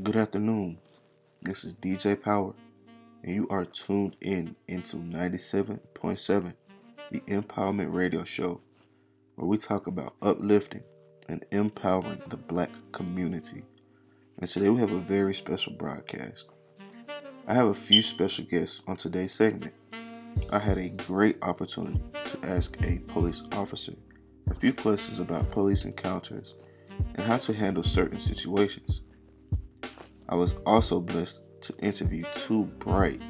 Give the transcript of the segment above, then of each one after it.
Good afternoon. This is DJ Power, and you are tuned into 97.7, the Empowerment Radio Show, where we talk about uplifting and empowering the black community. And today we have a very special broadcast. I have a few special guests on today's segment. I had a great opportunity to ask a police officer a few questions about police encounters and how to handle certain situations. I was also blessed to interview two bright,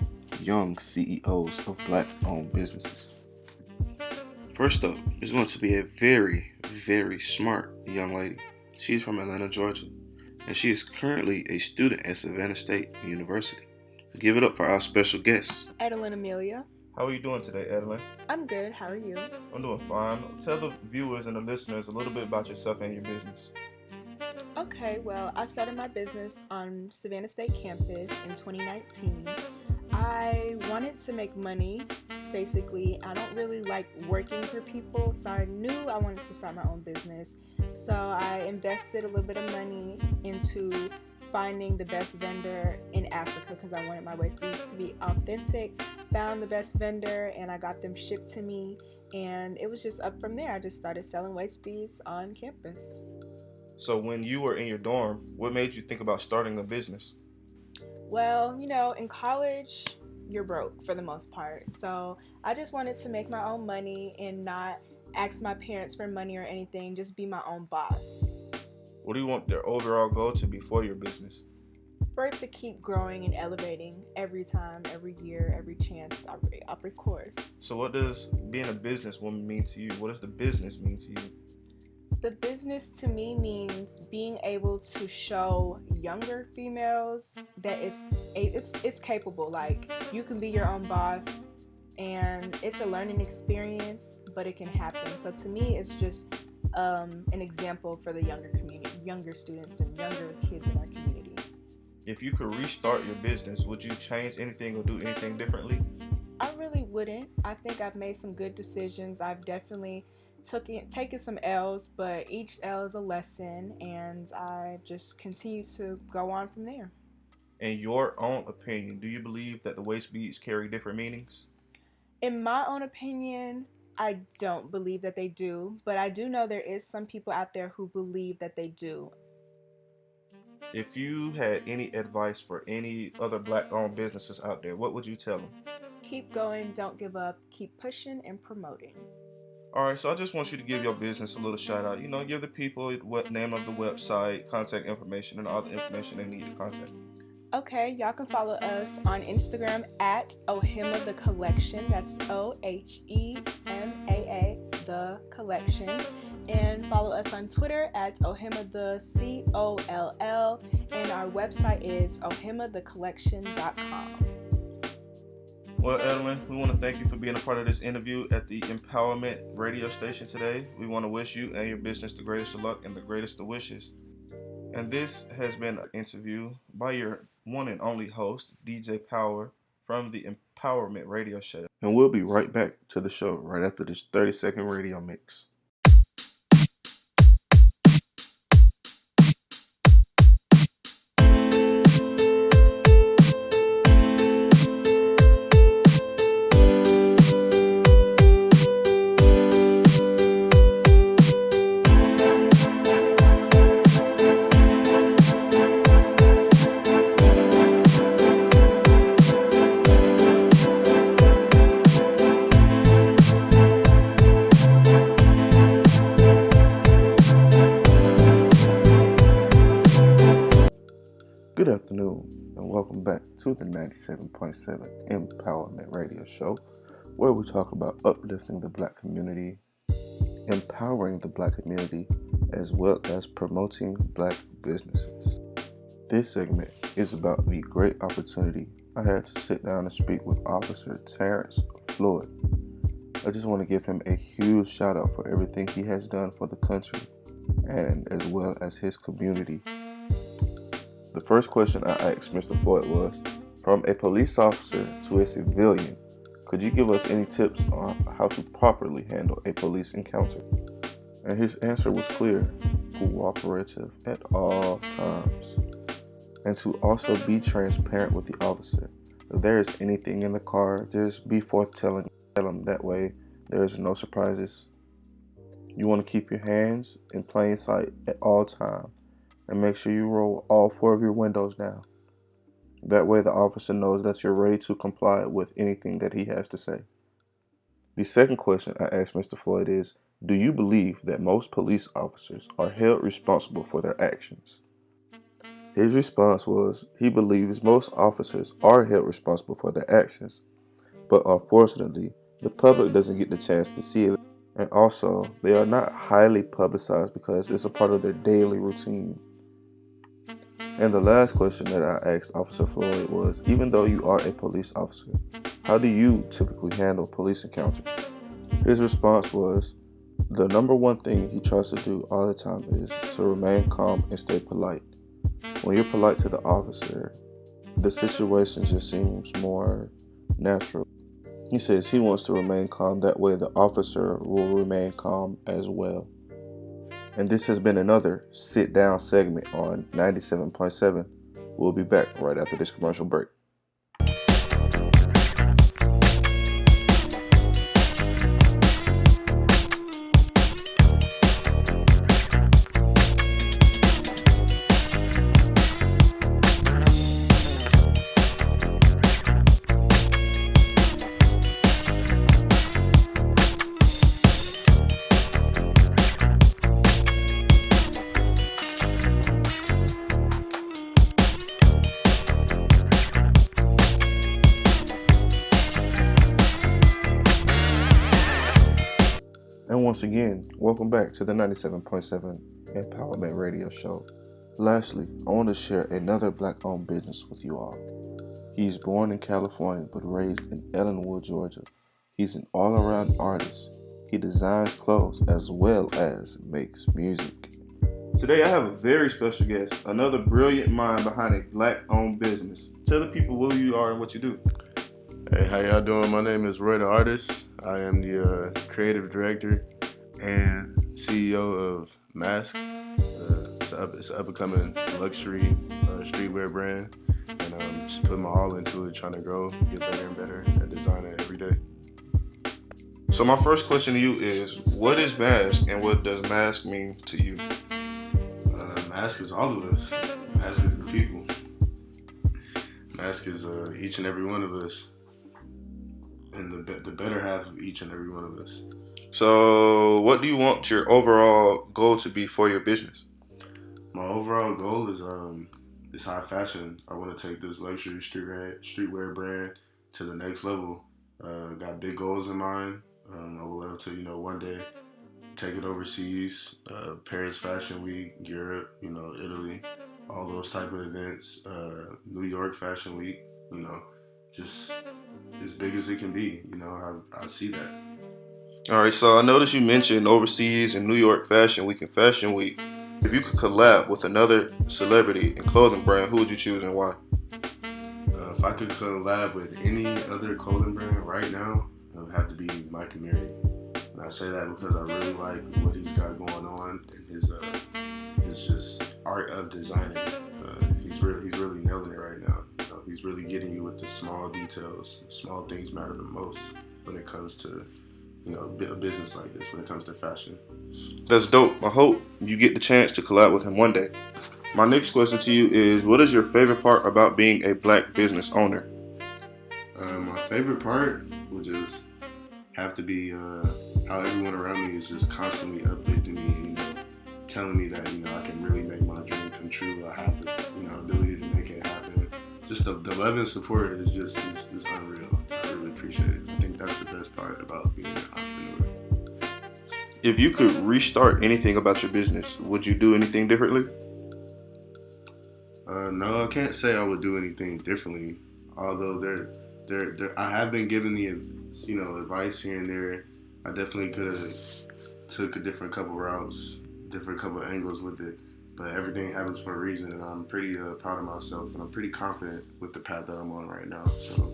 young CEOs of black-owned businesses. First up is going to be a very, very smart young lady. She is from Atlanta, Georgia, and she is currently a student at Savannah State University. Give it up for our special guest. Adeline Amelia. How are you doing today, Adeline? I'm good. How are you? I'm doing fine. Tell the viewers and the listeners a little bit about yourself and your business. Okay, well, I started my business on Savannah State campus in 2019. I wanted to make money. Basically, I don't really like working for people, so I knew I wanted to start my own business. So I invested a little bit of money into finding the best vendor in Africa because I wanted my waist beads to be authentic. Found the best vendor and I got them shipped to me, and it was just up from there. I just started selling waist beads on campus. So when you were in your dorm, what made you think about starting a business? Well, in college, you're broke for the most part. So I just wanted to make my own money and not ask my parents for money or anything, just be my own boss. What do you want their overall goal to be for your business? For it to keep growing and elevating every time, every year, every chance, every course. So what does being a businesswoman mean to you? What does the business mean to you? The business to me means being able to show younger females that it's capable. Like, you can be your own boss, and it's a learning experience, but it can happen. So to me, it's just an example for the younger community, younger students and younger kids in our community. If you could restart your business, would you change anything or do anything differently? I really wouldn't. I think I've made some good decisions. I've definitely taken some L's, but each L is a lesson, and I just continue to go on from there. In your own opinion, do you believe that the waist beads carry different meanings? In my own opinion, I don't believe that they do, but I do know there is some people out there who believe that they do. If you had any advice for any other black-owned businesses out there, what would you tell them? Keep going, don't give up, keep pushing and promoting. Alright, so I just want you to give your business a little shout out. Give the people what name of the website, contact information, and all the information they need to contact. Okay, y'all can follow us on Instagram at Ohema the Collection. That's OHEMAA the Collection. And follow us on Twitter at Ohema the COLL. And our website is ohemathecollection.com. Well, Adeline, we want to thank you for being a part of this interview at the Empowerment Radio Station today. We want to wish you and your business the greatest of luck and the greatest of wishes. And this has been an interview by your one and only host, DJ Power, from the Empowerment Radio Show. And we'll be right back to the show right after this 30-second radio mix. Good afternoon, and welcome back to the 97.7 Empowerment Radio Show, where we talk about uplifting the black community, empowering the black community, as well as promoting black businesses. This segment is about the great opportunity I had to sit down and speak with Officer Terrence Floyd. I just want to give him a huge shout out for everything he has done for the country and as well as his community. The first question I asked Mr. Floyd was, from a police officer to a civilian, could you give us any tips on how to properly handle a police encounter? And his answer was clear: cooperative at all times. and to also be transparent with the officer. If there is anything in the car, just be forthtelling. Tell them that way there's no surprises. You want to keep your hands in plain sight at all times and make sure you roll all 4 of your windows down. That way the officer knows that you're ready to comply with anything that he has to say. The second question I asked Mr. Floyd is, do you believe that most police officers are held responsible for their actions? His response was he believes most officers are held responsible for their actions, but unfortunately, the public doesn't get the chance to see it. And also, they are not highly publicized because it's a part of their daily routine. And the last question that I asked Officer Floyd was, even though you are a police officer, how do you typically handle police encounters? His response was, the number one thing he tries to do all the time is to remain calm and stay polite. When you're polite to the officer, the situation just seems more natural. He says he wants to remain calm, that way the officer will remain calm as well. And this has been another Sit Down segment on 97.7. We'll be back right after this commercial break. And once again, welcome back to the 97.7 Empowerment Radio Show. Lastly, I want to share another Black-owned business with you all. He's born in California but raised in Ellenwood, Georgia. He's an all-around artist. He designs clothes as well as makes music. Today I have a very special guest, another brilliant mind behind a Black-owned business. Tell the people who you are and what you do. Hey, how y'all doing? My name is Roy the Artist. I am the creative director and CEO of Mask. It's an up-and-coming luxury streetwear brand, and I'm just putting my all into it, trying to grow, get better and better at designing every day. So my first question to you is, what is Mask and what does Mask mean to you? Mask is all of us. Mask is the people. Mask is each and every one of us, and the better half of each and every one of us. So what do you want your overall goal to be for your business? My overall goal is high fashion. I want to take this luxury streetwear brand to the next level. Got big goals in mind. I would love to, one day take it overseas, Paris Fashion Week, Europe, Italy, all those type of events, New York Fashion Week, just as big as it can be. I see that. All right, so I noticed you mentioned overseas and New York Fashion Week and Fashion Week. If you could collab with another celebrity and clothing brand, who would you choose and why? If I could collab with any other clothing brand right now, it would have to be Mike Amiri. And I say that because I really like what he's got going on and his just art of designing. He's really nailing it right now. He's really getting you with the small details. Small things matter the most when it comes to a business like this, when it comes to fashion. That's dope. I hope you get the chance to collab with him one day. My next question to you is, what is your favorite part about being a Black business owner? My favorite part would just have to be how everyone around me is just constantly uplifting me and telling me that I can really make my dream come true. I have the ability to make it happen. Just the love and support is just is unreal. I really appreciate it. I think that's the best part about being an entrepreneur. If you could restart anything about your business, would you do anything differently? No, I can't say I would do anything differently. Although I have been given the advice here and there. I definitely could have took a different couple routes, different couple angles with it. But everything happens for a reason, and I'm pretty proud of myself, and I'm pretty confident with the path that I'm on right now. So,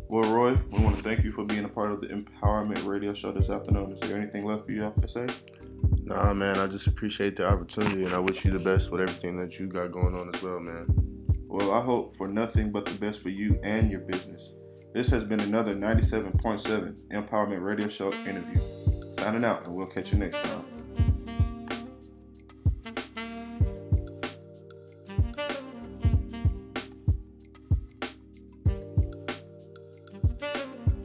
well, Roy, we want to thank you for being a part of the Empowerment Radio Show this afternoon. Is there anything left for you have to say? Nah, man, I just appreciate the opportunity, and I wish you the best with everything that you got going on as well, man. Well, I hope for nothing but the best for you and your business. This has been another 97.7 Empowerment Radio Show interview. Signing out, and we'll catch you next time.